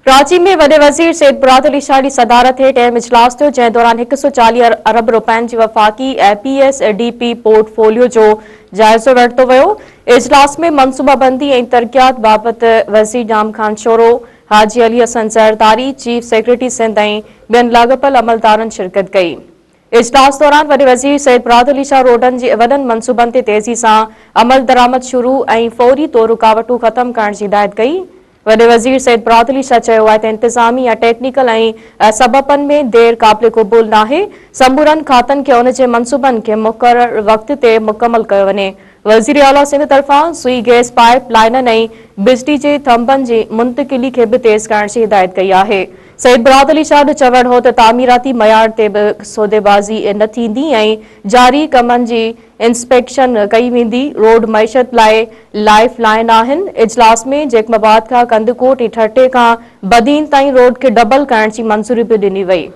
कराची में वॾे वज़ीर सैयद मुराद अली शाह जी सदारत हेठि अहम इजलास थियो, जंहिं दौरान 140 अरब रुपयनि जी वफ़ाक़ी PSDP पोर्टफोलियो जो जाइज़ो वरितो वियो। इजलास में मनसूबाबंदी ऐं तरक़ियात बाबति वज़ीर जाम Khan sorrow, Haji Ali Hasan Zardari, chief secretary Sindh ऐं ॿियनि लाॻापियल अमलदारनि शिरकत कई। इजलास दौरान वॾे वज़ीर सैयद मुराद अली शाह रोडनि जे वॾनि मनसूबनि ते तेज़ी सां अमल दरामद शुरू ऐं फौरी तौर रुकावटूं ख़त्म करण जी हिदायत कई। वॾे वज़ीर सैयद मुराद अली शाह चयो आहे त इंतिज़ामी या टेक्निकल ऐं सबबनि में देर क़ाबिल क़बूल नाहे। समूरनि खातनि खे उन जे मनसूबनि खे मुक़रर वक़्त ते मुकमल कयो वञे। वज़ीर आला सिंध तरफ़ां सुई गैस पाइप लाइननि ऐं बिजली जे थंभनि जी मुंतकिली खे बि तेज़ करण जी हिदायत कई आहे। सैयद मुराद अली शाह जो चवणु हो त तामीराती मयार ते बि सौदेबाज़ी न थींदी ऐं जारी कमनि जी इंस्पेक्शन कई वेंदी। रोड मईशत लाइ लाइफ लाइन आहिनि। इजलास में जैकमाबाद खां कंदकोट ऐं ठटे खां बदीन ताईं रोड खे डबल करण जी मंज़ूरी बि ॾिनी वई।